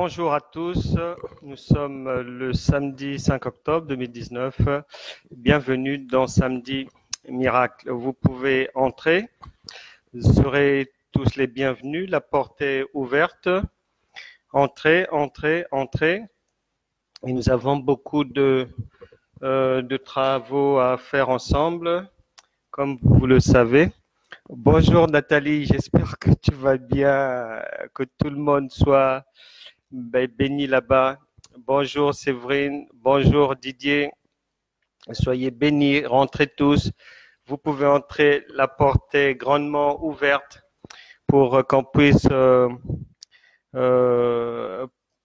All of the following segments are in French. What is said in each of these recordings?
Bonjour à tous, nous sommes le samedi 5 octobre 2019. Bienvenue dans Samedi Miracle. Vous pouvez entrer, vous serez tous les bienvenus, la porte est ouverte. Entrez, entrez, entrez. Et nous avons beaucoup de travaux à faire ensemble, comme vous le savez. Bonjour Nathalie, j'espère que tu vas bien, que tout le monde soit béni là-bas. Bonjour Séverine, bonjour Didier, soyez bénis, rentrez tous. Vous pouvez entrer, la porte est grandement ouverte pour qu'on puisse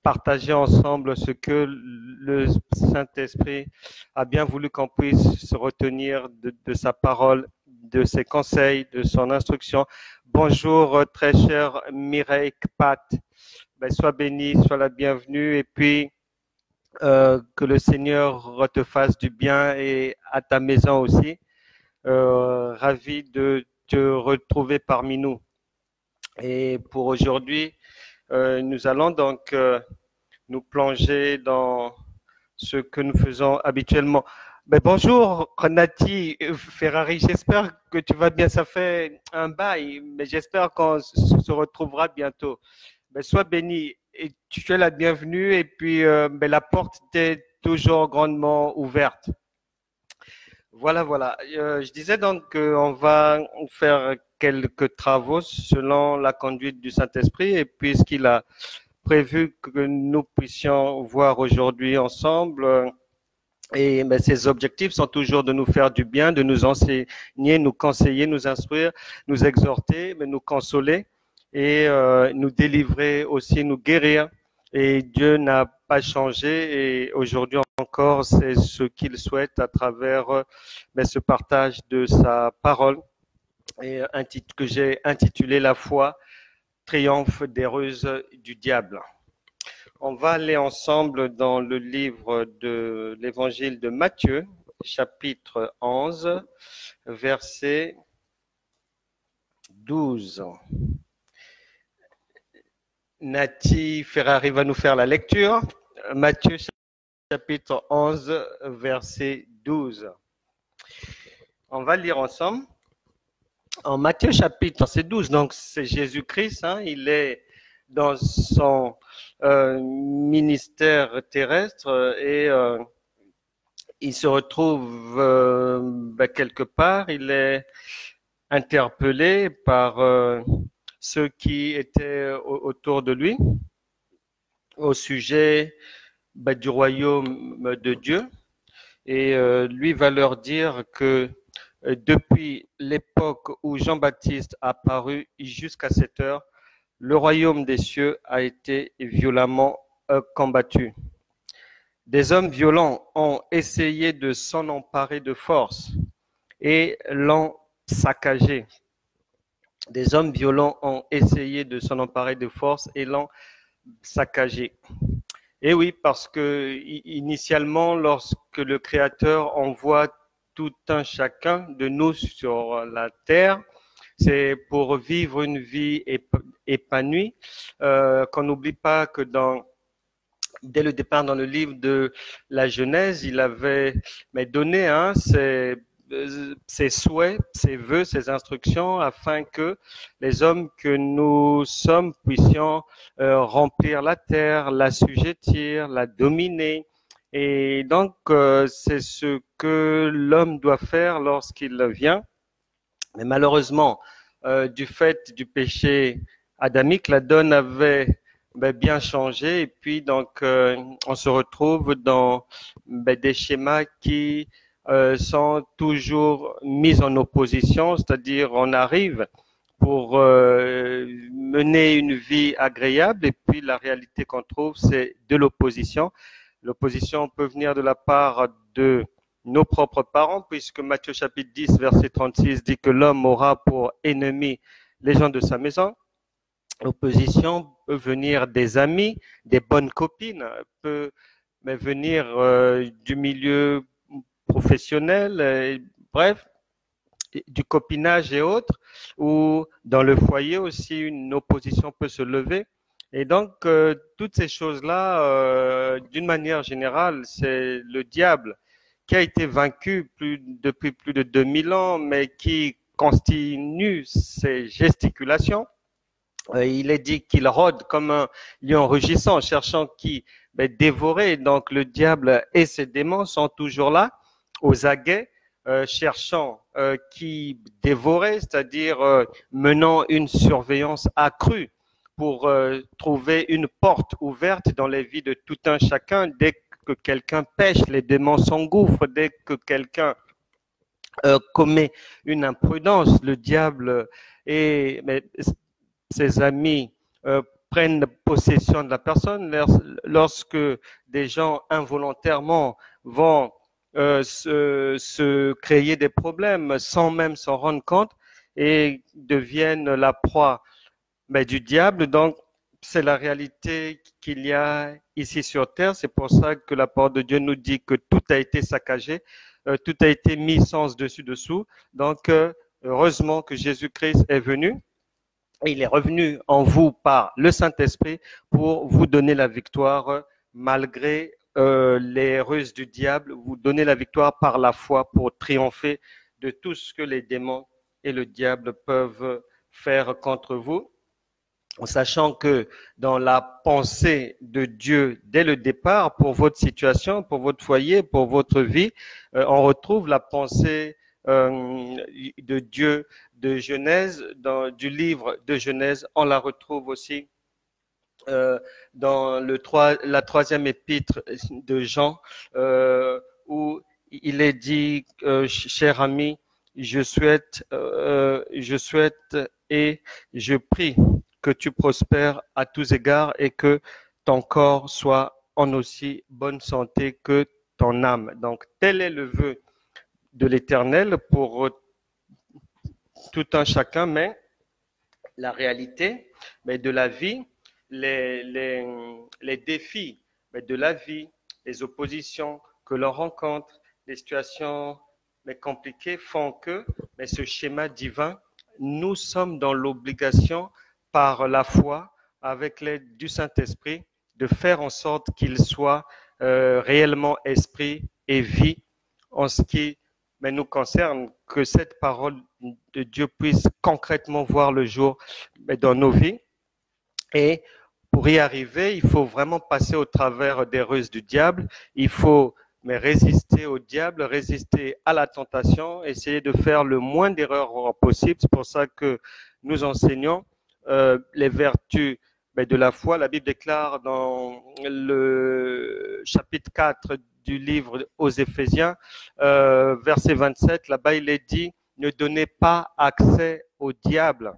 partager ensemble ce que le Saint-Esprit a bien voulu qu'on puisse se retenir de sa parole, de ses conseils, de son instruction. Bonjour très cher Mireille Pat. Sois béni, sois la bienvenue et puis que le Seigneur te fasse du bien et à ta maison aussi. Ravi de te retrouver parmi nous. Et pour aujourd'hui, nous allons donc nous plonger dans ce que nous faisons habituellement. Bonjour Nati Ferrari, j'espère que tu vas bien, ça fait un bail, mais j'espère qu'on se retrouvera bientôt. Sois béni et tu es la bienvenue et puis la porte est toujours grandement ouverte. Voilà. Je disais donc qu'on va faire quelques travaux selon la conduite du Saint-Esprit et puis ce qu'il a prévu que nous puissions voir aujourd'hui ensemble. Et ces objectifs sont toujours de nous faire du bien, de nous enseigner, nous conseiller, nous instruire, nous exhorter, mais nous consoler et nous délivrer aussi, nous guérir. Et Dieu n'a pas changé et aujourd'hui encore, c'est ce qu'il souhaite à travers ce partage de sa parole et que j'ai intitulé La foi, triomphe des ruses du diable. On va aller ensemble dans le livre de l'évangile de Matthieu, chapitre 11, verset 12. Nati Ferrari va nous faire la lecture. Matthieu, chapitre 11, verset 12. On va lire ensemble. En Matthieu, chapitre, verset 12, donc c'est Jésus-Christ, il est dans son ministère terrestre et il se retrouve quelque part, il est interpellé par ceux qui étaient autour de lui au sujet du royaume de Dieu et lui va leur dire que depuis l'époque où Jean-Baptiste a apparu jusqu'à cette heure, le royaume des cieux a été violemment combattu. Des hommes violents ont essayé de s'en emparer de force et l'ont saccagé. Des hommes violents ont essayé de s'en emparer de force et l'ont saccagé. Et oui, parce que initialement, lorsque le Créateur envoie tout un chacun de nous sur la terre, c'est pour vivre une vie épanouie, qu'on n'oublie pas que dès le départ dans le livre de la Genèse, il avait donné ses souhaits, ses vœux, ses instructions afin que les hommes que nous sommes puissions remplir la terre, l'assujettir, la dominer. Et donc, c'est ce que l'homme doit faire lorsqu'il vient. Mais malheureusement, du fait du péché adamique, la donne avait bien changé et puis donc on se retrouve dans des schémas qui sont toujours mis en opposition, c'est-à-dire on arrive pour mener une vie agréable et puis la réalité qu'on trouve c'est de l'opposition. L'opposition peut venir de la part de nos propres parents, puisque Matthieu chapitre 10, verset 36 dit que l'homme aura pour ennemi les gens de sa maison. L'opposition peut venir des amis, des bonnes copines, peut venir du milieu professionnel, bref, du copinage et autres, ou dans le foyer aussi une opposition peut se lever. Et donc, toutes ces choses-là, d'une manière générale, c'est le diable qui a été vaincu depuis plus de 2000 ans, mais qui continue ses gesticulations. Il est dit qu'il rôde comme un lion rugissant, cherchant qui dévorer. Donc, le diable et ses démons sont toujours là, aux aguets, cherchant qui dévorer, c'est-à-dire menant une surveillance accrue pour trouver une porte ouverte dans les vies de tout un chacun. Dès que quelqu'un pêche, les démons s'engouffrent. Dès que quelqu'un commet une imprudence, le diable et ses amis prennent possession de la personne. Lorsque des gens involontairement vont se créer des problèmes sans même s'en rendre compte et deviennent la proie du diable. Donc, c'est la réalité qu'il y a ici sur terre. C'est pour ça que la parole de Dieu nous dit que tout a été saccagé, tout a été mis sens dessus-dessous. Donc, heureusement que Jésus-Christ est venu. Et il est revenu en vous par le Saint-Esprit pour vous donner la victoire malgré les ruses du diable, vous donner la victoire par la foi pour triompher de tout ce que les démons et le diable peuvent faire contre vous, en sachant que dans la pensée de Dieu dès le départ pour votre situation, pour votre foyer, pour votre vie, on retrouve la pensée de Dieu de Genèse, du livre de Genèse. On la retrouve aussi dans la troisième épître de Jean, où il est dit, cher ami, je souhaite et je prie que tu prospères à tous égards et que ton corps soit en aussi bonne santé que ton âme. Donc, tel est le vœu de l'Éternel pour tout un chacun, mais la réalité de la vie, les défis de la vie, les oppositions que l'on rencontre, les situations compliquées font que ce schéma divin, nous sommes dans l'obligation par la foi, avec l'aide du Saint-Esprit, de faire en sorte qu'il soit réellement esprit et vie en ce qui nous concerne, que cette parole de Dieu puisse concrètement voir le jour dans nos vies. Et pour y arriver, il faut vraiment passer au travers des ruses du diable. Il faut résister au diable, résister à la tentation, essayer de faire le moins d'erreurs possible. C'est pour ça que nous enseignons les vertus de la foi. La Bible déclare dans le chapitre 4 du livre aux Éphésiens, verset 27, là-bas il est dit, ne donnez pas accès au diable.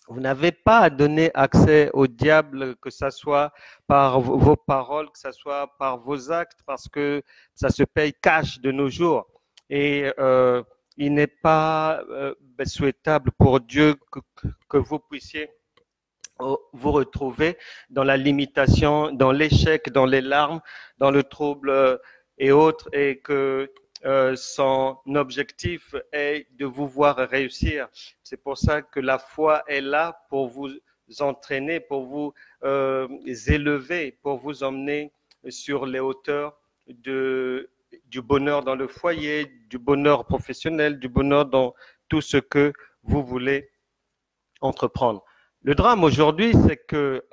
Vous n'avez pas à donner accès au diable, que ce soit par vos paroles, que ce soit par vos actes, parce que ça se paye cash de nos jours. Et il n'est pas souhaitable pour Dieu que vous puissiez vous retrouver dans la limitation, dans l'échec, dans les larmes, dans le trouble et autres, et que son objectif est de vous voir réussir. C'est pour ça que la foi est là pour vous entraîner, pour vous élever, pour vous emmener sur les hauteurs du bonheur dans le foyer, du bonheur professionnel, du bonheur dans tout ce que vous voulez entreprendre. Le drame aujourd'hui, c'est que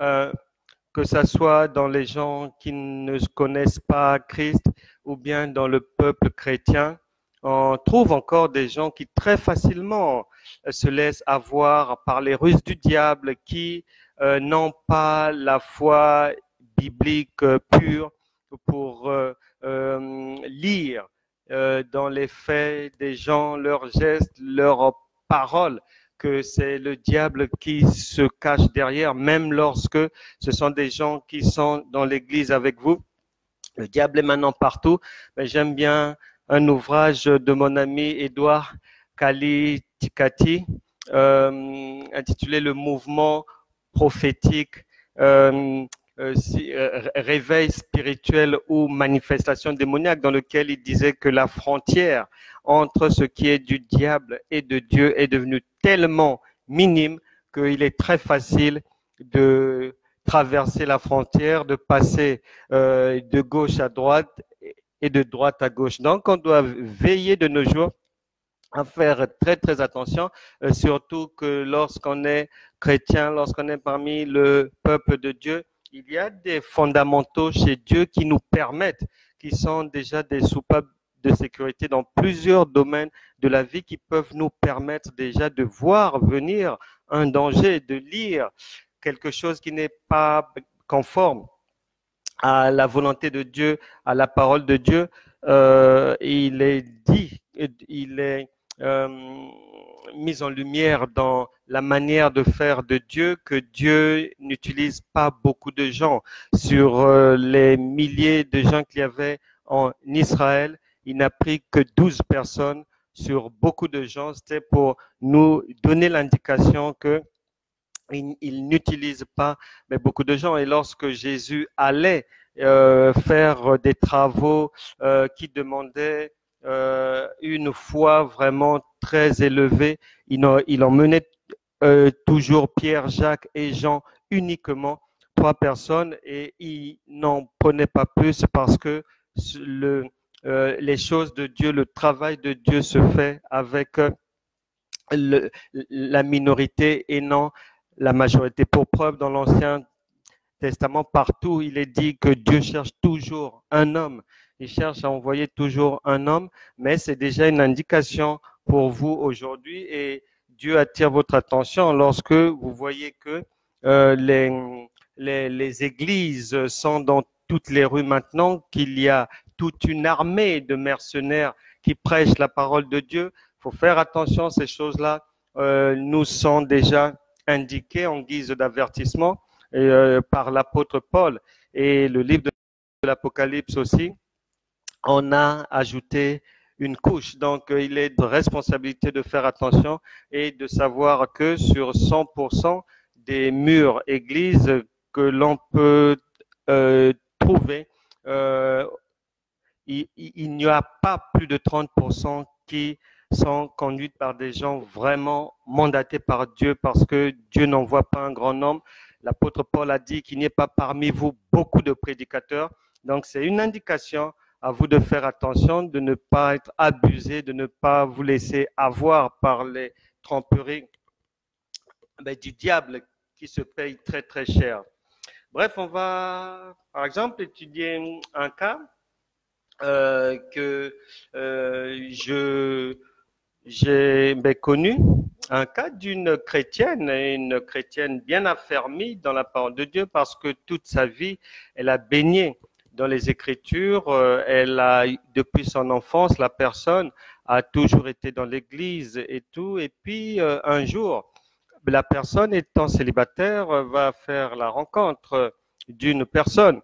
ça soit dans les gens qui ne connaissent pas Christ ou bien dans le peuple chrétien, on trouve encore des gens qui très facilement se laissent avoir par les ruses du diable, qui n'ont pas la foi biblique pure pour lire dans les faits des gens, leurs gestes, leurs paroles, que c'est le diable qui se cache derrière, même lorsque ce sont des gens qui sont dans l'église avec vous. Le diable est maintenant partout. Mais j'aime bien un ouvrage de mon ami Édouard Kali-Tikati, intitulé Le mouvement prophétique, réveil spirituel ou manifestation démoniaque, dans lequel il disait que la frontière entre ce qui est du diable et de Dieu est devenue tellement minime qu'il est très facile de traverser la frontière, de passer de gauche à droite et de droite à gauche. Donc, on doit veiller de nos jours à faire très très attention, surtout que lorsqu'on est chrétien, lorsqu'on est parmi le peuple de Dieu, il y a des fondamentaux chez Dieu qui nous permettent, qui sont déjà des soupapes de sécurité dans plusieurs domaines de la vie qui peuvent nous permettre déjà de voir venir un danger, de lire quelque chose qui n'est pas conforme à la volonté de Dieu, à la parole de Dieu. Il est dit, il est euh, mis en lumière dans la manière de faire de Dieu que Dieu n'utilise pas beaucoup de gens. Sur les milliers de gens qu'il y avait en Israël, il n'a pris que 12 personnes sur beaucoup de gens. C'était pour nous donner l'indication que il n'utilise pas mais beaucoup de gens. Et lorsque Jésus allait faire des travaux qui demandaient une foi vraiment très élevée, il emmenait toujours Pierre, Jacques et Jean uniquement, trois personnes, et il n'en prenait pas plus parce que les choses de Dieu, le travail de Dieu se fait avec la minorité et non la majorité. Pour preuve, dans l'Ancien Testament, partout, il est dit que Dieu cherche toujours un homme. Il cherche à envoyer toujours un homme, mais c'est déjà une indication pour vous aujourd'hui et Dieu attire votre attention lorsque vous voyez que les églises sont dans toutes les rues maintenant, qu'il y a toute une armée de mercenaires qui prêchent la parole de Dieu. Il faut faire attention, ces choses-là nous sont déjà indiquées en guise d'avertissement par l'apôtre Paul. Et le livre de l'Apocalypse aussi, on a ajouté une couche. Donc, il est de responsabilité de faire attention et de savoir que sur 100% des murs églises que l'on peut trouver, il n'y a pas plus de 30% qui sont conduites par des gens vraiment mandatés par Dieu parce que Dieu n'envoie pas un grand nombre. L'apôtre Paul a dit qu'il n'y ait pas parmi vous beaucoup de prédicateurs. Donc, c'est une indication à vous de faire attention, de ne pas être abusé, de ne pas vous laisser avoir par les tromperies du diable qui se paye très, très cher. Bref, on va, par exemple, étudier un cas que j'ai connu, un cas d'une chrétienne, une chrétienne bien affermie dans la parole de Dieu parce que toute sa vie, elle a baigné dans les Écritures. Elle a, depuis son enfance, la personne a toujours été dans l'Église et tout. Et puis, un jour, la personne étant célibataire va faire la rencontre d'une personne,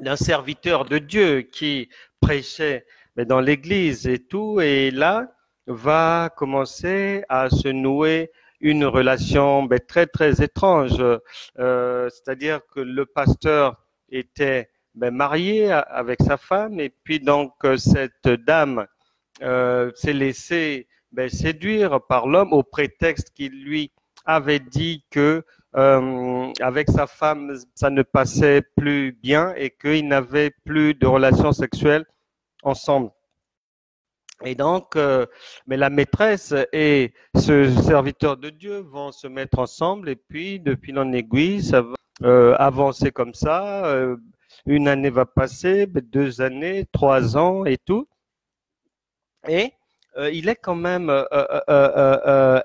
d'un serviteur de Dieu qui prêchait dans l'église et tout, et là va commencer à se nouer une relation très très étrange, c'est-à-dire que le pasteur était marié avec sa femme et puis donc cette dame s'est laissée séduire par l'homme au prétexte qu'il lui avait dit que avec sa femme, ça ne passait plus bien et qu'ils n'avaient plus de relations sexuelles ensemble. Et donc, mais la maîtresse et ce serviteur de Dieu vont se mettre ensemble et puis, de fil en aiguille, ça va avancer comme ça. Une année va passer, 2 années, 3 ans et tout. Et il est quand même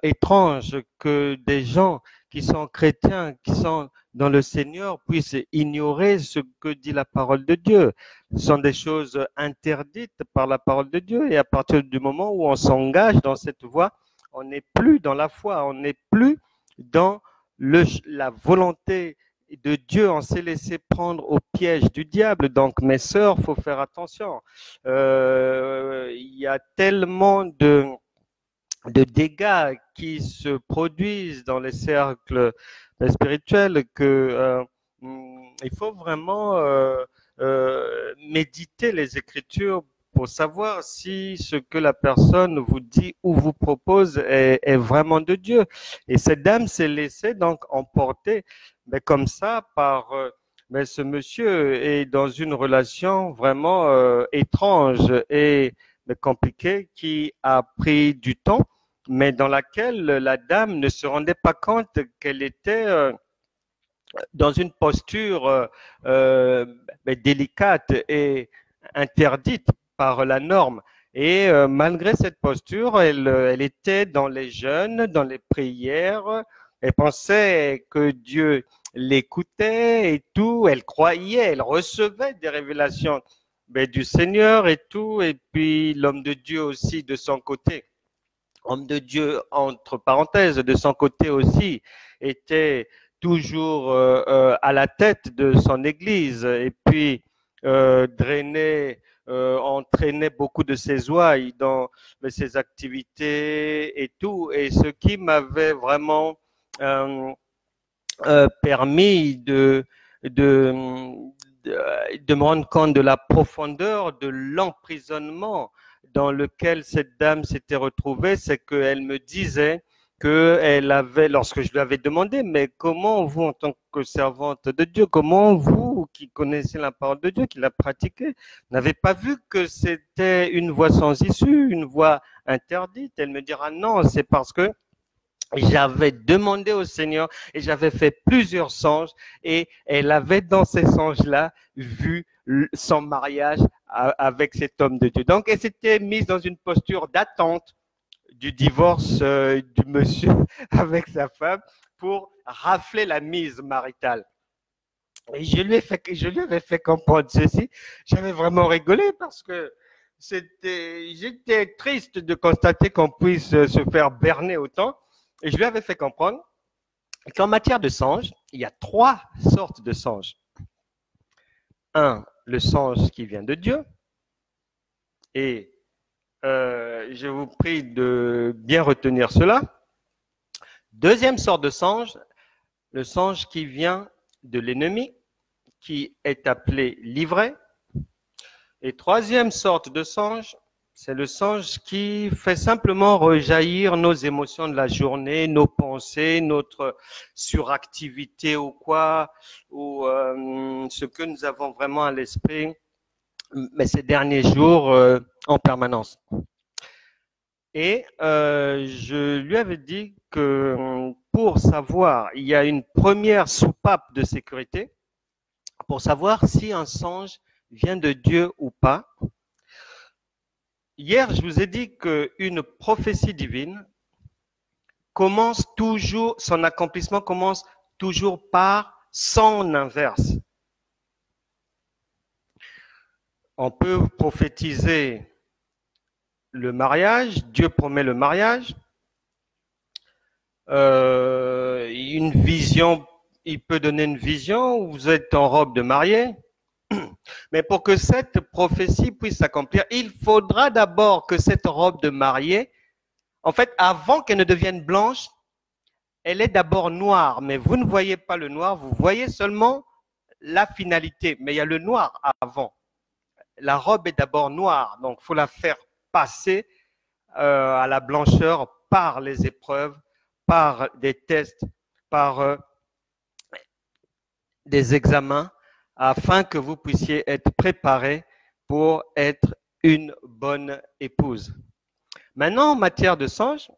étrange que des gens qui sont chrétiens, qui sont dans le Seigneur, puissent ignorer ce que dit la parole de Dieu. Ce sont des choses interdites par la parole de Dieu et à partir du moment où on s'engage dans cette voie, on n'est plus dans la foi, on n'est plus dans la volonté de Dieu, on s'est laissé prendre au piège du diable. Donc, mes sœurs, faut faire attention. Il y a tellement de dégâts qui se produisent dans les cercles spirituels que il faut vraiment méditer les Écritures pour savoir si ce que la personne vous dit ou vous propose est vraiment de Dieu. Et cette dame s'est laissée donc emporter, mais comme ça, par mais ce monsieur est dans une relation vraiment étrange et compliquée qui a pris du temps, mais dans laquelle la dame ne se rendait pas compte qu'elle était dans une posture délicate et interdite par la norme. Et malgré cette posture, elle était dans les jeûnes, dans les prières. Elle pensait que Dieu l'écoutait et tout. Elle croyait, elle recevait des révélations du Seigneur et tout. Et puis l'homme de Dieu aussi de son côté. Homme de Dieu, entre parenthèses, de son côté aussi, était toujours à la tête de son église et puis entraînait beaucoup de ses ouailles dans ses activités et tout. Et ce qui m'avait vraiment permis de me rendre compte de la profondeur de l'emprisonnement dans lequel cette dame s'était retrouvée, c'est qu'elle me disait qu'elle avait, lorsque je lui avais demandé, mais comment vous, en tant que servante de Dieu, comment vous, qui connaissez la parole de Dieu, qui la pratiquez, n'avez pas vu que c'était une voie sans issue, une voie interdite? Elle me dira non, c'est parce que j'avais demandé au Seigneur et j'avais fait plusieurs songes et elle avait dans ces songes-là vu son mariage avec cet homme de Dieu. Donc, elle s'était mise dans une posture d'attente du divorce du monsieur avec sa femme pour rafler la mise maritale. Et je lui avais fait comprendre ceci. J'avais vraiment rigolé parce que j'étais triste de constater qu'on puisse se faire berner autant. Et je lui avais fait comprendre qu'en matière de songes, il y a 3 sortes de songes. Un, le songe qui vient de Dieu. Et je vous prie de bien retenir cela. Deuxième sorte de songe, le songe qui vient de l'ennemi, qui est appelé l'ivraie. Et troisième sorte de songe, c'est le songe qui fait simplement rejaillir nos émotions de la journée, nos pensées, notre suractivité ou quoi, ou ce que nous avons vraiment à l'esprit, mais ces derniers jours en permanence. Et je lui avais dit que pour savoir, il y a une première soupape de sécurité, pour savoir si un songe vient de Dieu ou pas. Hier, je vous ai dit qu'une prophétie divine commence toujours, son accomplissement commence toujours par son inverse. On peut prophétiser le mariage, Dieu promet le mariage, une vision, il peut donner une vision où vous êtes en robe de mariée. Mais pour que cette prophétie puisse s'accomplir, il faudra d'abord que cette robe de mariée, en fait, avant qu'elle ne devienne blanche, elle est d'abord noire. Mais vous ne voyez pas le noir, vous voyez seulement la finalité. Mais il y a le noir avant. La robe est d'abord noire, donc il faut la faire passer à la blancheur par les épreuves, par des tests, par des examens, afin que vous puissiez être préparé pour être une bonne épouse. Maintenant, en matière de songe,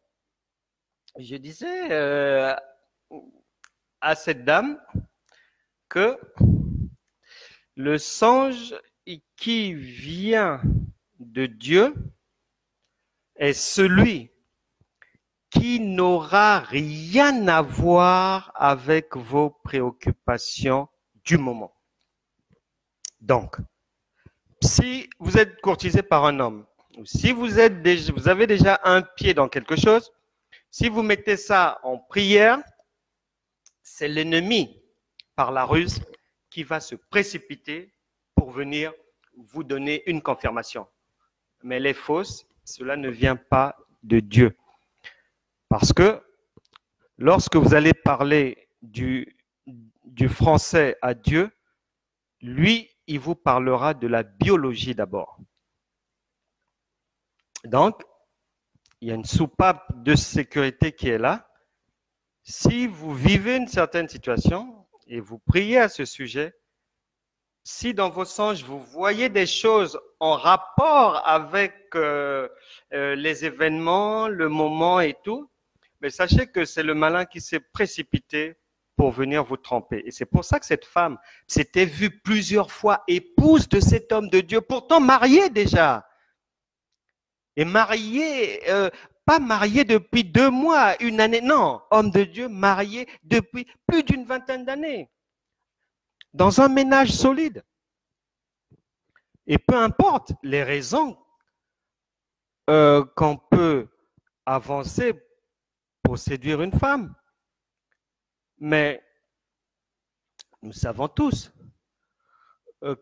je disais à cette dame que le songe qui vient de Dieu est celui qui n'aura rien à voir avec vos préoccupations du moment. Donc, si vous êtes courtisé par un homme, ou si vous avez déjà un pied dans quelque chose, si vous mettez ça en prière, c'est l'ennemi, par la ruse, qui va se précipiter pour venir vous donner une confirmation. Mais elle est fausse, cela ne vient pas de Dieu. Parce que lorsque vous allez parler du français à Dieu, lui, il vous parlera de la biologie d'abord. Donc, il y a une soupape de sécurité qui est là. Si vous vivez une certaine situation et vous priez à ce sujet, si dans vos songes vous voyez des choses en rapport avec les événements, le moment et tout, mais sachez que c'est le malin qui s'est précipité pour venir vous tromper. Et c'est pour ça que cette femme s'était vue plusieurs fois épouse de cet homme de Dieu, pourtant mariée déjà. Et mariée, pas mariée depuis 2 mois, 1 année, non, homme de Dieu marié depuis plus d'une vingtaine d'années, dans un ménage solide. Et peu importe les raisons qu'on peut avancer pour séduire une femme, mais nous savons tous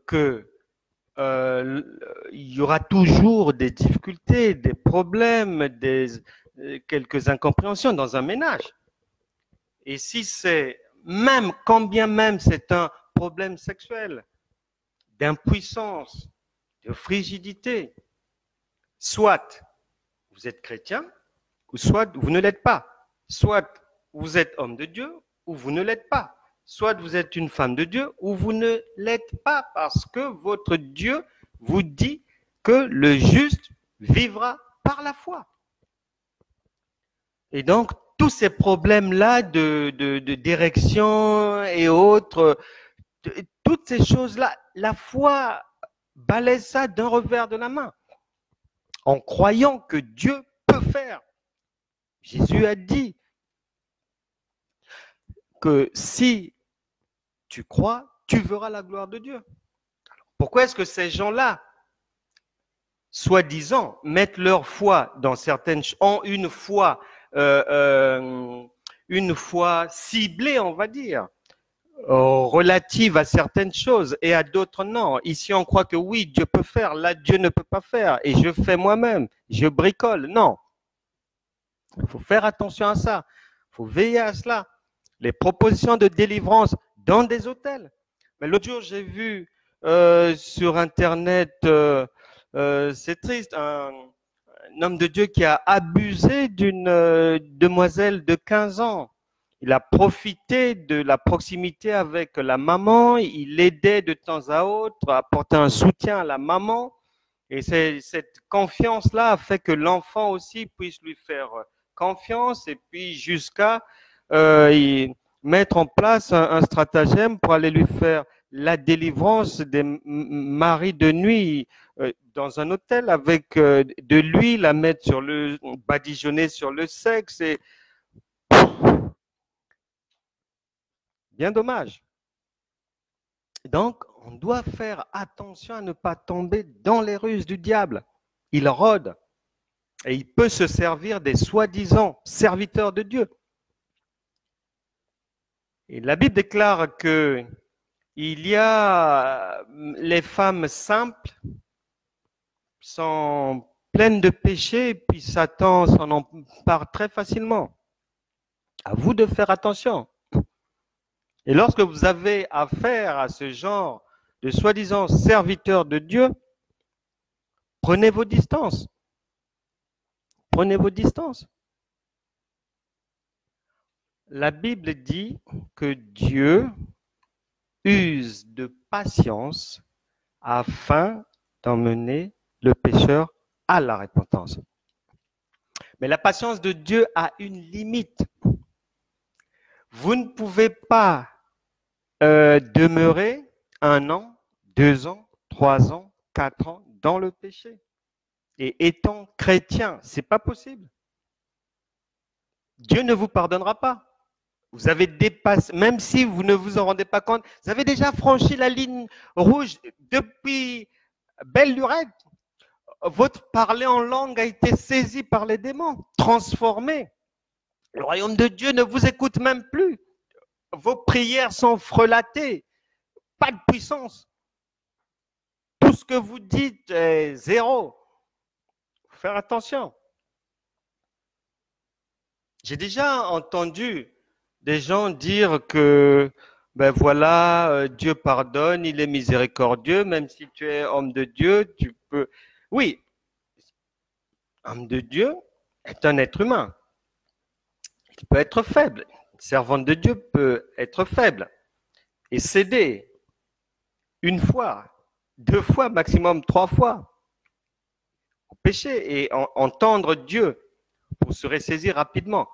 que il y aura toujours des difficultés, des problèmes, quelques incompréhensions dans un ménage. Et si c'est même, quand bien même c'est un problème sexuel, d'impuissance, de frigidité, soit vous êtes chrétien, ou soit vous ne l'êtes pas. Soit vous êtes homme de Dieu, ou vous ne l'êtes pas. Soit vous êtes une femme de Dieu, ou vous ne l'êtes pas, parce que votre Dieu vous dit que le juste vivra par la foi. Et donc, tous ces problèmes-là de direction et autres, toutes ces choses-là, la foi balaie ça d'un revers de la main, en croyant que Dieu peut faire. Jésus a dit que si tu crois, tu verras la gloire de Dieu. Pourquoi est-ce que ces gens-là, soi-disant, mettent leur foi dans certaines choses, ont une foi ciblée, on va dire, relative à certaines choses et à d'autres non. Ici, on croit que oui, Dieu peut faire, là, Dieu ne peut pas faire et je fais moi-même, je bricole. Non. Il faut faire attention à ça. Il faut veiller à cela. Les propositions de délivrance dans des hôtels. Mais l'autre jour, j'ai vu sur Internet, c'est triste, un homme de Dieu qui a abusé d'une demoiselle de 15 ans. Il a profité de la proximité avec la maman, il l'aidait de temps à autre, apportait un soutien à la maman. Et cette confiance-là a fait que l'enfant aussi puisse lui faire confiance et puis jusqu'à mettre en place un stratagème pour aller lui faire la délivrance des maris de nuit dans un hôtel avec de l'huile à mettre sur le, badigeonner sur le sexe et bien dommage. Donc, on doit faire attention à ne pas tomber dans les ruses du diable. Il rôde et il peut se servir des soi-disant serviteurs de Dieu. Et la Bible déclare que il y a les femmes simples sont pleines de péchés et puis Satan s'en empare très facilement. À vous de faire attention. Et lorsque vous avez affaire à ce genre de soi-disant serviteurs de Dieu, prenez vos distances. Prenez vos distances. La Bible dit que Dieu use de patience afin d'emmener le pécheur à la repentance. Mais la patience de Dieu a une limite. Vous ne pouvez pas demeurer 1 an, 2 ans, 3 ans, 4 ans dans le péché. Et étant chrétien, c'est pas possible. Dieu ne vous pardonnera pas. Vous avez dépassé, même si vous ne vous en rendez pas compte, vous avez déjà franchi la ligne rouge depuis belle lurette. Votre parler en langue a été saisi par les démons, transformé. Le royaume de Dieu ne vous écoute même plus. Vos prières sont frelatées. Pas de puissance. Tout ce que vous dites est zéro. Faut faire attention. J'ai déjà entendu des gens dire que ben voilà, Dieu pardonne, il est miséricordieux, même si tu es homme de Dieu, tu peux. Oui, homme de Dieu est un être humain. Il peut être faible. Une servante de Dieu peut être faible et céder une fois, deux fois, maximum trois fois au péché et entendre Dieu pour se ressaisir rapidement.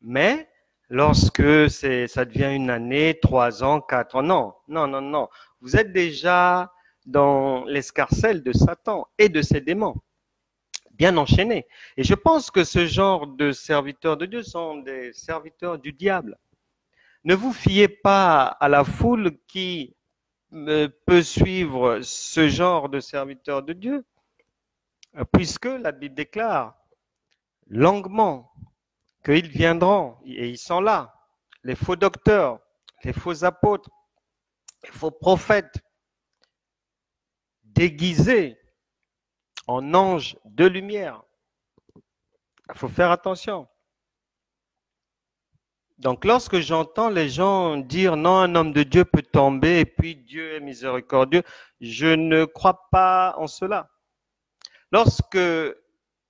Mais lorsque ça devient une année, 3 ans, 4 ans, non. Vous êtes déjà dans l'escarcelle de Satan et de ses démons, bien enchaînés. Et je pense que ce genre de serviteurs de Dieu sont des serviteurs du diable. Ne vous fiez pas à la foule qui peut suivre ce genre de serviteurs de Dieu, puisque la Bible déclare longuement qu'ils viendront, et ils sont là, les faux docteurs, les faux apôtres, les faux prophètes, déguisés en anges de lumière. Il faut faire attention. Donc, lorsque j'entends les gens dire non, un homme de Dieu peut tomber et puis Dieu est miséricordieux, je ne crois pas en cela. Lorsque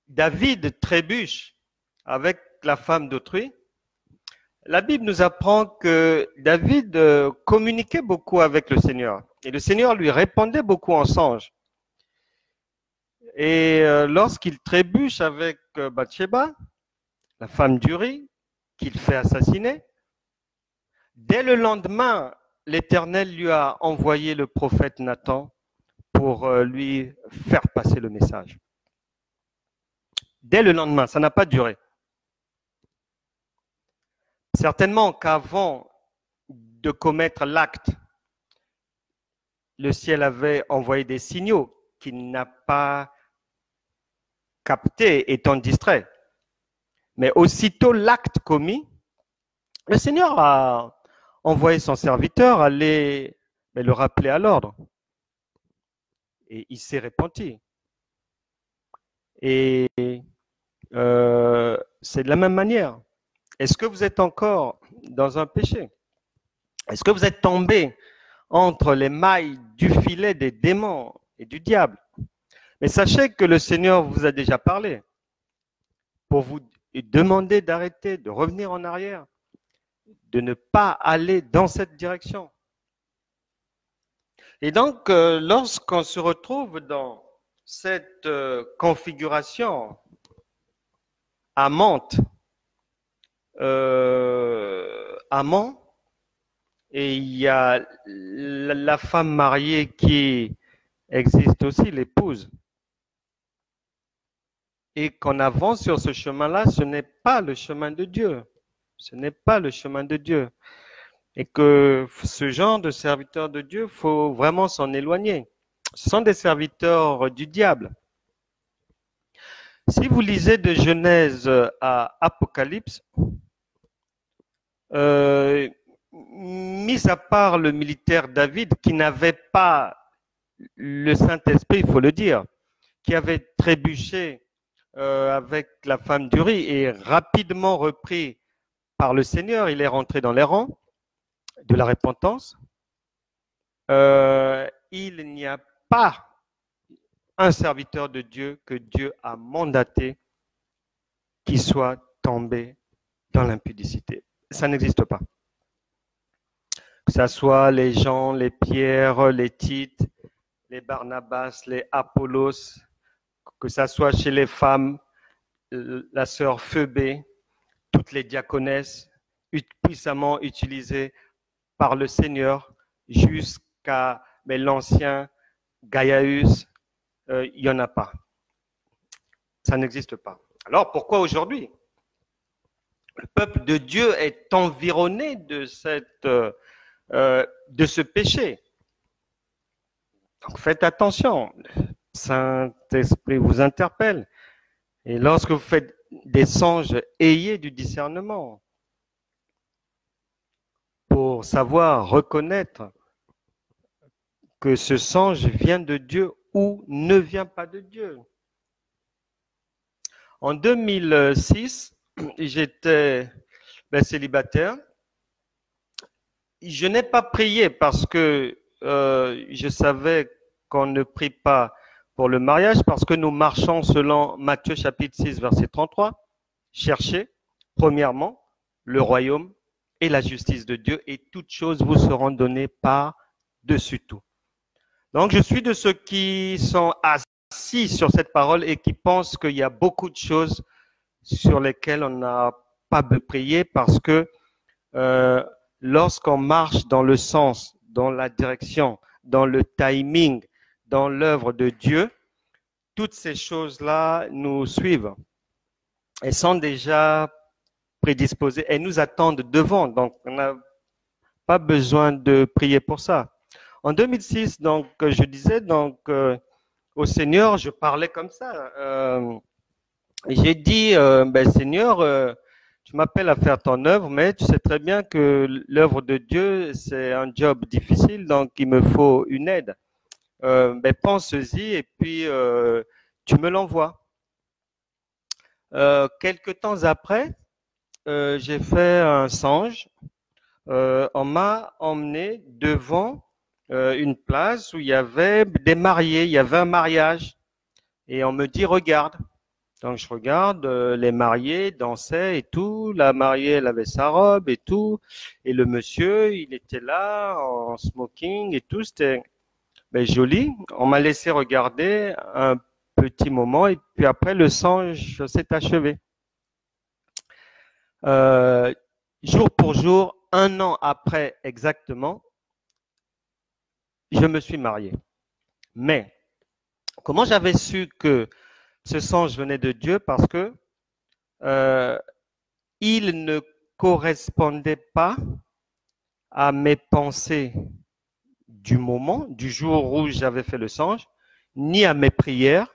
David trébuche avec la femme d'autrui, la Bible nous apprend que David communiquait beaucoup avec le Seigneur et le Seigneur lui répondait beaucoup en songe. Et lorsqu'il trébuche avec Bathsheba, la femme d'Uri, qu'il fait assassiner, dès le lendemain, l'Éternel lui a envoyé le prophète Nathan pour lui faire passer le message. Dès le lendemain, ça n'a pas duré. Certainement qu'avant de commettre l'acte, le ciel avait envoyé des signaux qu'il n'a pas captés étant distrait. Mais aussitôt l'acte commis, le Seigneur a envoyé son serviteur aller le rappeler à l'ordre. Et il s'est repenti. Et c'est de la même manière. Est-ce que vous êtes encore dans un péché? Est-ce que vous êtes tombé entre les mailles du filet des démons et du diable? Mais sachez que le Seigneur vous a déjà parlé pour vous demander d'arrêter, de revenir en arrière, de ne pas aller dans cette direction. Et donc, lorsqu'on se retrouve dans cette configuration amante, amant, et il y a la femme mariée qui existe aussi, l'épouse, et qu'on avance sur ce chemin-là, ce n'est pas le chemin de Dieu. Ce n'est pas le chemin de Dieu. Et que ce genre de serviteurs de Dieu, il faut vraiment s'en éloigner. Ce sont des serviteurs du diable. Si vous lisez de Genèse à Apocalypse, mis à part le militaire David qui n'avait pas le Saint-Esprit, il faut le dire, qui avait trébuché avec la femme d'Uri et rapidement repris par le Seigneur, il est rentré dans les rangs de la repentance. Il n'y a pas un serviteur de Dieu que Dieu a mandaté qui soit tombé dans l'impudicité. Ça n'existe pas. Que ce soit les Jean, les Pierre, les Tite, les Barnabas, les Apollos, que ce soit chez les femmes, la sœur Phoebé, toutes les diaconesses, puissamment utilisées par le Seigneur, jusqu'à l'ancien Gaius, il n'y en a pas. Ça n'existe pas. Alors pourquoi aujourd'hui le peuple de Dieu est environné de ce péché? Donc faites attention. Le Saint-Esprit vous interpelle. Et lorsque vous faites des songes, ayez du discernement pour savoir reconnaître que ce songe vient de Dieu ou ne vient pas de Dieu. En 2006, j'étais célibataire. Je n'ai pas prié parce que je savais qu'on ne prie pas pour le mariage parce que nous marchons selon Matthieu chapitre 6, verset 33. Cherchez, premièrement, le royaume et la justice de Dieu et toutes choses vous seront données par-dessus tout. Donc, je suis de ceux qui sont assis sur cette parole et qui pensent qu'il y a beaucoup de choses sur lesquelles on n'a pas de prier parce que lorsqu'on marche dans le sens, dans la direction, dans le timing, dans l'œuvre de Dieu, toutes ces choses-là nous suivent. Elles sont déjà prédisposées, elles nous attendent devant, donc on n'a pas besoin de prier pour ça. En 2006, donc, je disais donc au Seigneur, je parlais comme ça. J'ai dit, Seigneur, tu m'appelles à faire ton œuvre, mais tu sais très bien que l'œuvre de Dieu, c'est un job difficile, donc il me faut une aide. Pense-y et puis tu me l'envoies. Quelque temps après, j'ai fait un songe. On m'a emmené devant une place où il y avait des mariés, il y avait un mariage. Et on me dit, regarde. Donc je regarde, les mariés dansaient et tout, la mariée elle avait sa robe et tout, et le monsieur il était là en smoking et tout, c'était joli. On m'a laissé regarder un petit moment et puis après le songe s'est achevé. Jour pour jour, 1 an après exactement, je me suis marié. Mais comment j'avais su que ce songe venait de Dieu? Parce que il ne correspondait pas à mes pensées du moment, du jour où j'avais fait le songe, ni à mes prières.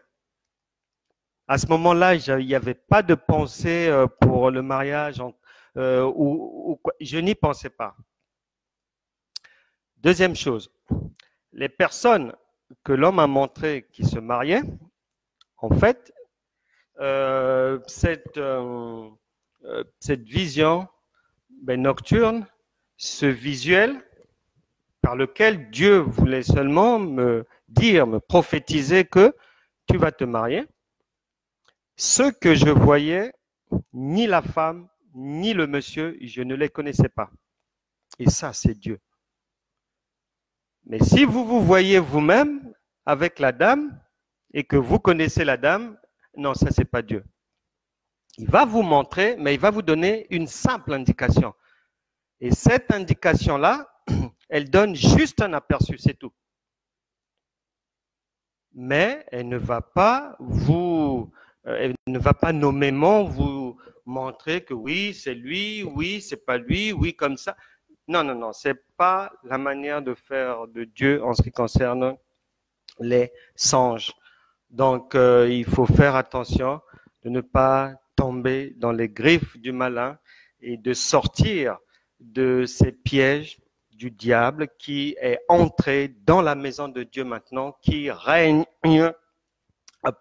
À ce moment-là, il n'y avait pas de pensée pour le mariage ou je n'y pensais pas. Deuxième chose, les personnes que l'homme a montrées qui se mariaient, en fait, cette vision nocturne, ce visuel par lequel Dieu voulait seulement me dire, me prophétiser que tu vas te marier, ce que je voyais, ni la femme, ni le monsieur, je ne les connaissais pas. Et ça, c'est Dieu. Mais si vous vous voyez vous-même avec la dame et que vous connaissez la dame, non, ça, c'est pas Dieu. Il va vous montrer, mais il va vous donner une simple indication. Et cette indication-là, elle donne juste un aperçu, c'est tout. Mais elle ne va pas nommément vous montrer que oui, c'est lui, oui, c'est pas lui, oui, comme ça. Non, c'est pas la manière de faire de Dieu en ce qui concerne les songes. Donc, il faut faire attention de ne pas tomber dans les griffes du malin et de sortir de ces pièges du diable qui est entré dans la maison de Dieu maintenant, qui règne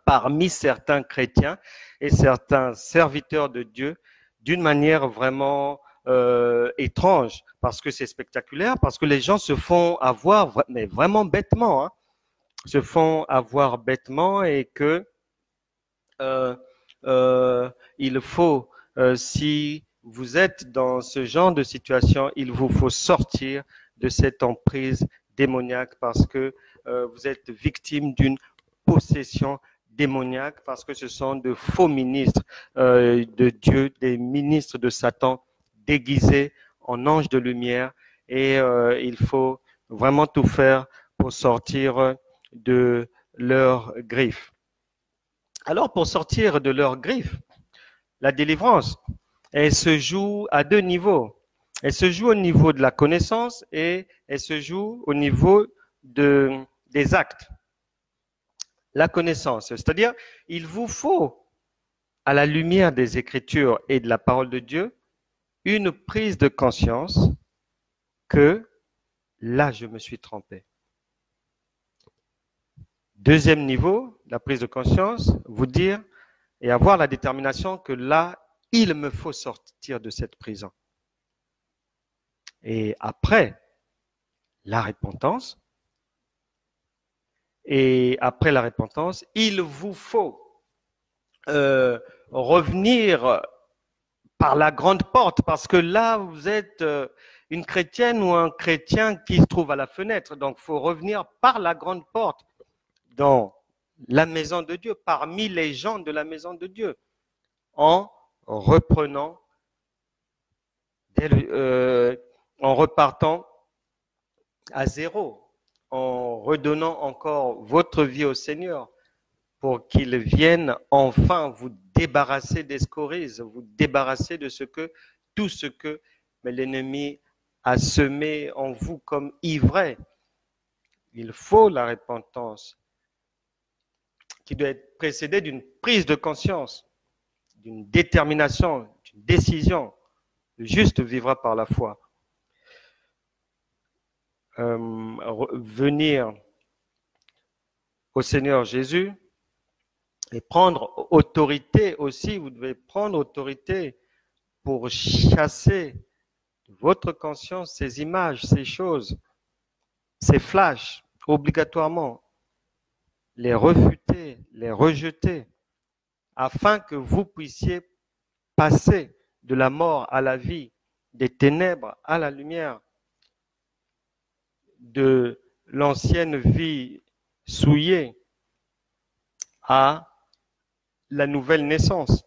parmi certains chrétiens et certains serviteurs de Dieu d'une manière vraiment étrange, parce que c'est spectaculaire, parce que les gens se font avoir, mais vraiment bêtement, hein, se font avoir bêtement et que il faut, si vous êtes dans ce genre de situation, il vous faut sortir de cette emprise démoniaque parce que vous êtes victime d'une possession démoniaque parce que ce sont de faux ministres de Dieu, des ministres de Satan déguisés en anges de lumière et il faut vraiment tout faire pour sortir de leurs griffes. Alors, pour sortir de leurs griffes, la délivrance, elle se joue à 2 niveaux. Elle se joue au niveau de la connaissance et elle se joue au niveau des actes. La connaissance, c'est-à-dire, il vous faut, à la lumière des Écritures et de la parole de Dieu, une prise de conscience que là, je me suis trompé. Deuxième niveau, la prise de conscience, vous dire et avoir la détermination que là, il me faut sortir de cette prison. Et après, la repentance Et après la repentance, il vous faut revenir par la grande porte, parce que là, vous êtes une chrétienne ou un chrétien qui se trouve à la fenêtre. Donc, il faut revenir par la grande porte dans la maison de Dieu, parmi les gens de la maison de Dieu, en reprenant, en repartant à zéro, en redonnant encore votre vie au Seigneur, pour qu'il vienne enfin vous débarrasser des scories, vous débarrasser de tout ce que l'ennemi a semé en vous comme ivraie. Il faut la repentance qui doit être précédée d'une prise de conscience, d'une détermination, d'une décision. Le juste vivra par la foi. Venir au Seigneur Jésus et prendre autorité aussi, vous devez prendre autorité pour chasser de votre conscience ces images, ces choses, ces flashs, obligatoirement, les refuter, les rejeter, afin que vous puissiez passer de la mort à la vie, des ténèbres à la lumière, de l'ancienne vie souillée à la nouvelle naissance.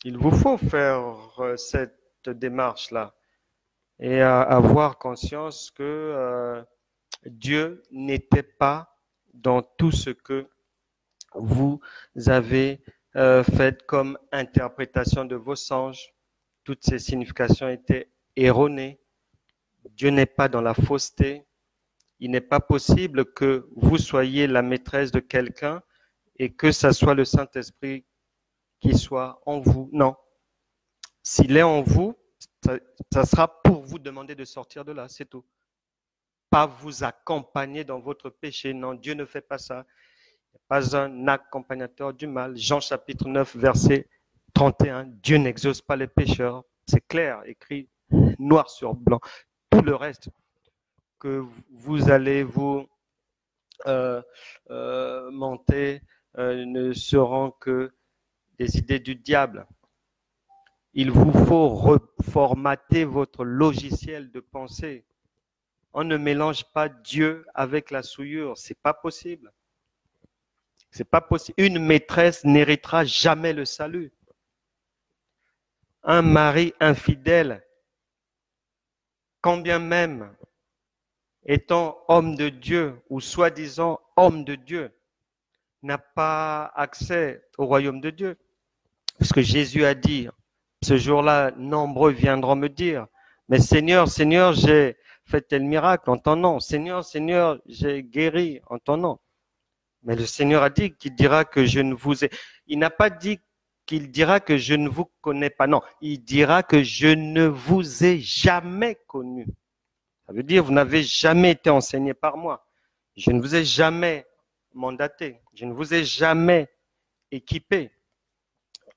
Il vous faut faire cette démarche-là et avoir conscience que Dieu n'était pas dans tout ce que vous avez fait comme interprétation de vos songes. Toutes ces significations étaient erronées. Dieu n'est pas dans la fausseté. Il n'est pas possible que vous soyez la maîtresse de quelqu'un et que ça soit le Saint-Esprit qui soit en vous. Non. S'il est en vous, ça sera pour vous demander de sortir de là, c'est tout. Pas vous accompagner dans votre péché. Non, Dieu ne fait pas ça. Il n'y a pas un accompagnateur du mal. Jean chapitre 9, verset 31. Dieu n'exauce pas les pécheurs. C'est clair, écrit noir sur blanc. Tout le reste que vous allez vous monter ne seront que des idées du diable. Il vous faut reformater votre logiciel de pensée. On ne mélange pas Dieu avec la souillure, c'est pas possible. C'est pas possible. Une maîtresse n'héritera jamais le salut. Un mari infidèle, quand bien même étant homme de Dieu ou soi-disant homme de Dieu, n'a pas accès au royaume de Dieu. Parce que Jésus a dit, ce jour-là, nombreux viendront me dire, mais Seigneur, Seigneur, j'ai fait tel miracle en ton nom. Seigneur, Seigneur, j'ai guéri en ton nom. Mais le Seigneur a dit qu'il dira que je ne vous ai... Il n'a pas dit qu'il dira que je ne vous connais pas. Non, il dira que je ne vous ai jamais connu. Ça veut dire, vous n'avez jamais été enseigné par moi. Je ne vous ai jamais mandaté. Je ne vous ai jamais équipé.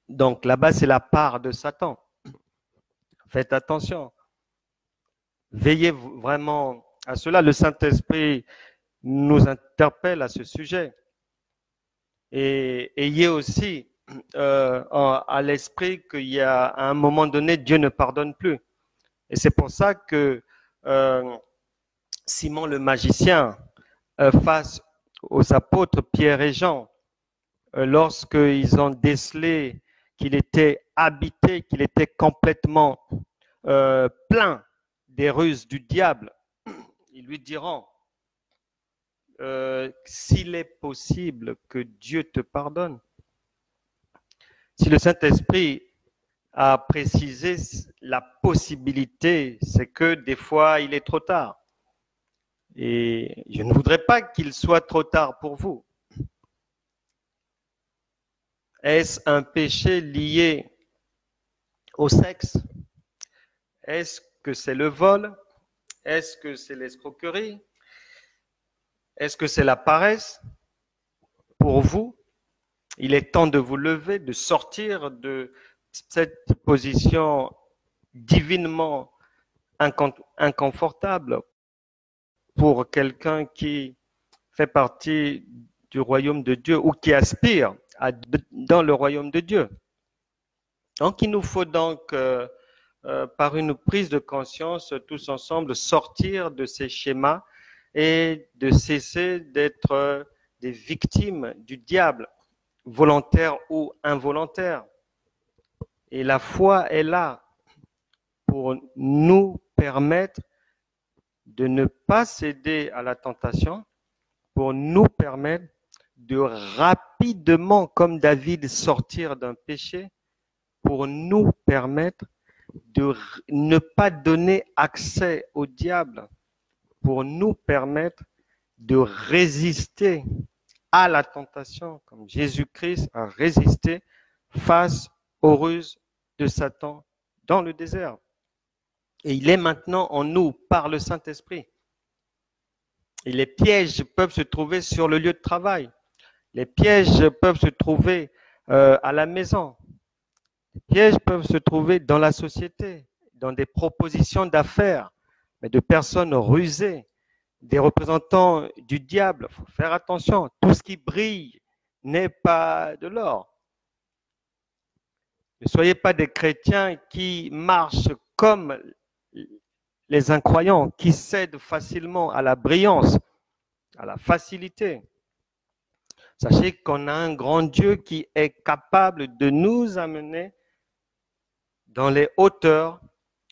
Donc là-bas, c'est la part de Satan. Faites attention. Veillez vraiment à cela. Le Saint-Esprit nous interpelle à ce sujet. Et ayez aussi à l'esprit qu'il y a à un moment donné, Dieu ne pardonne plus. Et c'est pour ça que Simon le magicien, face aux apôtres Pierre et Jean, lorsqu'ils ont décelé qu'il était habité, qu'il était complètement plein des ruses du diable, ils lui diront, s'il est possible que Dieu te pardonne. Si le Saint-Esprit a précisé la possibilité, c'est que des fois, il est trop tard. Et je ne voudrais pas qu'il soit trop tard pour vous. Est-ce un péché lié au sexe? Est-ce que c'est le vol? Est-ce que c'est l'escroquerie? Est-ce que c'est la paresse? Pour vous, il est temps de vous lever, de sortir de cette position divinement inconfortable pour quelqu'un qui fait partie du royaume de Dieu ou qui aspire dans le royaume de Dieu. Donc, il nous faut donc, par une prise de conscience, tous ensemble, sortir de ces schémas et de cesser d'être des victimes du diable, volontaires ou involontaires. Et la foi est là pour nous permettre de ne pas céder à la tentation, pour nous permettre de rapidement, comme David, sortir d'un péché, pour nous permettre de ne pas donner accès au diable, pour nous permettre de résister à la tentation, comme Jésus-Christ a résisté face aux ruses de Satan dans le désert. Et il est maintenant en nous par le Saint-Esprit. Et les pièges peuvent se trouver sur le lieu de travail. Les pièges peuvent se trouver à la maison. Les pièges peuvent se trouver dans la société, dans des propositions d'affaires, mais de personnes rusées, des représentants du diable. Il faut faire attention. Tout ce qui brille n'est pas de l'or. Ne soyez pas des chrétiens qui marchent comme les incroyants, qui cèdent facilement à la brillance, à la facilité. Sachez qu'on a un grand Dieu qui est capable de nous amener dans les hauteurs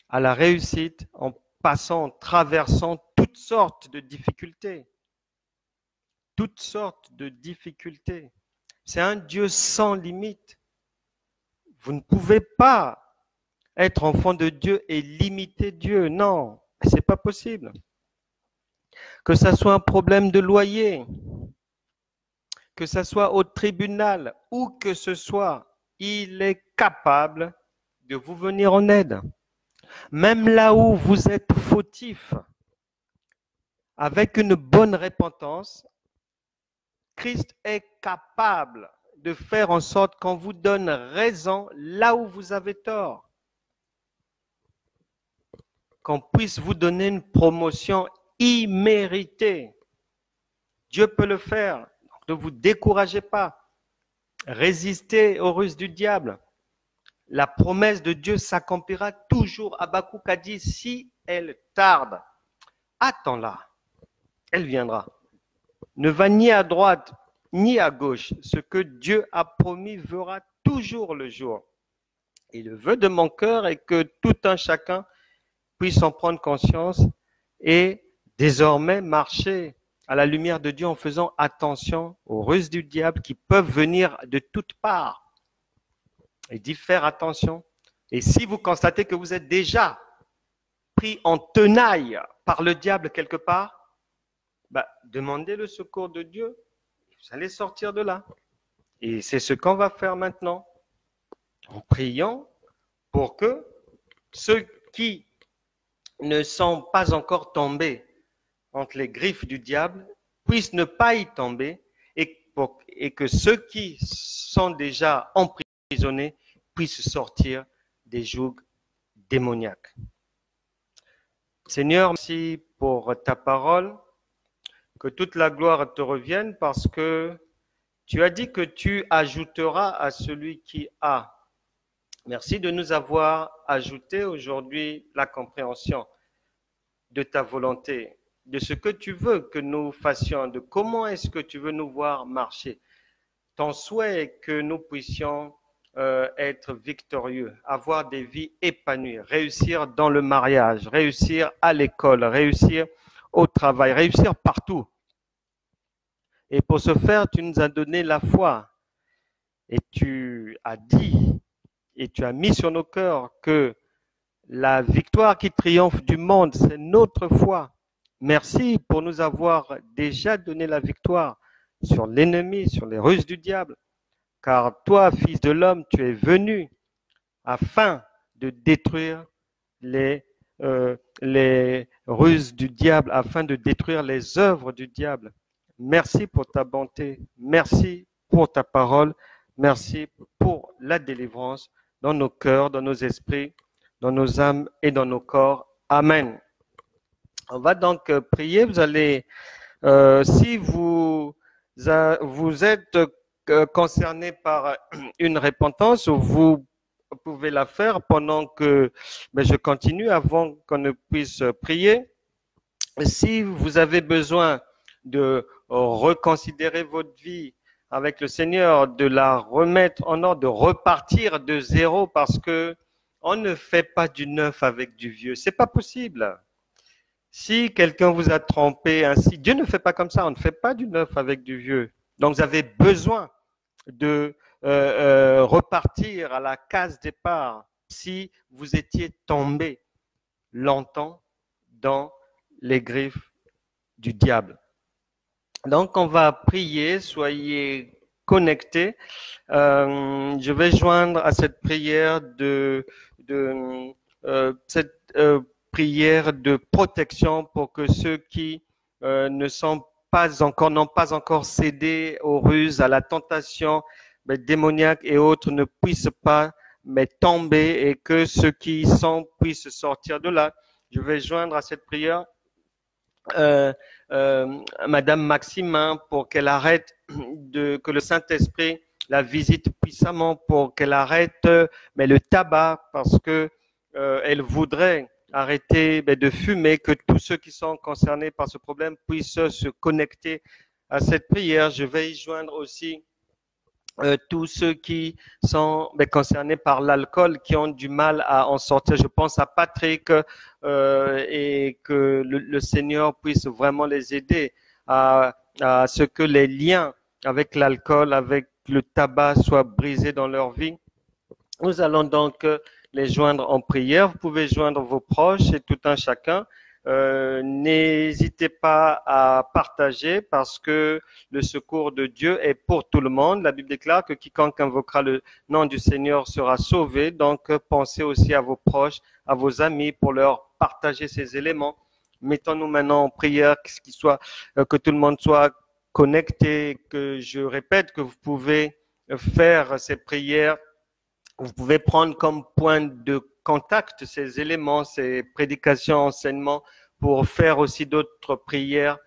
à la réussite en passant, en traversant toutes sortes de difficultés. Toutes sortes de difficultés. C'est un Dieu sans limite. Vous ne pouvez pas être enfant de Dieu et limiter Dieu. Non, c'est pas possible. Que ça soit un problème de loyer, que ça soit au tribunal, où que ce soit, il est capable de vous venir en aide. Même là où vous êtes fautif, avec une bonne repentance, Christ est capable de faire en sorte qu'on vous donne raison là où vous avez tort. Qu'on puisse vous donner une promotion imméritée. Dieu peut le faire. Ne vous découragez pas. Résistez aux ruses du diable. La promesse de Dieu s'accomplira toujours. Habakkuk a dit, si elle tarde, attends-la. Elle viendra. Ne va ni à droite ni à gauche. Ce que Dieu a promis verra toujours le jour. Et le vœu de mon cœur est que tout un chacun puisse en prendre conscience et désormais marcher à la lumière de Dieu en faisant attention aux ruses du diable qui peuvent venir de toutes parts. Et d'y faire attention. Et si vous constatez que vous êtes déjà pris en tenaille par le diable quelque part, demandez le secours de Dieu. Vous allez sortir de là. Et c'est ce qu'on va faire maintenant. En priant pour que ceux qui ne sont pas encore tombés entre les griffes du diable puissent ne pas y tomber et que ceux qui sont déjà emprisonnés puissent sortir des jougs démoniaques. Seigneur, merci pour ta parole, que toute la gloire te revienne parce que tu as dit que tu ajouteras à celui qui a. Merci de nous avoir ajouté aujourd'hui la compréhension de ta volonté, de ce que tu veux que nous fassions, de comment est-ce que tu veux nous voir marcher. Ton souhait est que nous puissions être victorieux, avoir des vies épanouies, réussir dans le mariage, réussir à l'école, réussir au travail, réussir partout. Et pour ce faire, tu nous as donné la foi et tu as dit et tu as mis sur nos cœurs que la victoire qui triomphe du monde, c'est notre foi. Merci pour nous avoir déjà donné la victoire sur l'ennemi, sur les ruses du diable. Car toi, Fils de l'homme, tu es venu afin de détruire les ruses du diable, afin de détruire les œuvres du diable. Merci pour ta bonté, merci pour ta parole, merci pour la délivrance dans nos cœurs, dans nos esprits, dans nos âmes et dans nos corps. Amen. On va donc prier. Vous allez Si vous êtes concerné par une repentance, vous pouvez la faire pendant que je continue avant qu'on ne puisse prier. Si vous avez besoin de reconsidérer votre vie avec le Seigneur, de la remettre en ordre, de repartir de zéro, parce que on ne fait pas du neuf avec du vieux. C'est pas possible. Si quelqu'un vous a trompé ainsi, Dieu ne fait pas comme ça. On ne fait pas du neuf avec du vieux. Donc vous avez besoin de repartir à la case départ si vous étiez tombé longtemps dans les griffes du diable. Donc on va prier, soyez connectés. Je vais joindre à cette prière cette prière de protection pour que ceux qui ne sont pas encore, n'ont pas encore cédé aux ruses, à la tentation démoniaque et autres ne puissent pas tomber et que ceux qui sont puissent sortir de là. Je vais joindre à cette prière Madame Maximin pour qu'elle arrête que le Saint-Esprit la visite puissamment pour qu'elle arrête mais le tabac parce que elle voudrait arrêter de fumer, que tous ceux qui sont concernés par ce problème puissent se connecter à cette prière. Je vais y joindre aussi tous ceux qui sont concernés par l'alcool, qui ont du mal à en sortir. Je pense à Patrick et que le Seigneur puisse vraiment les aider à ce que les liens avec l'alcool, avec le tabac soient brisés dans leur vie. Nous allons donc les joindre en prière. Vous pouvez joindre vos proches et tout un chacun. N'hésitez pas à partager parce que le secours de Dieu est pour tout le monde. La Bible déclare que quiconque invoquera le nom du Seigneur sera sauvé. Donc, pensez aussi à vos proches, à vos amis pour leur partager ces éléments. Mettons-nous maintenant en prière, que tout le monde soit connecté, que je répète que vous pouvez faire ces prières. Vous pouvez prendre comme point de contact ces éléments, ces prédications, enseignements pour faire aussi d'autres prières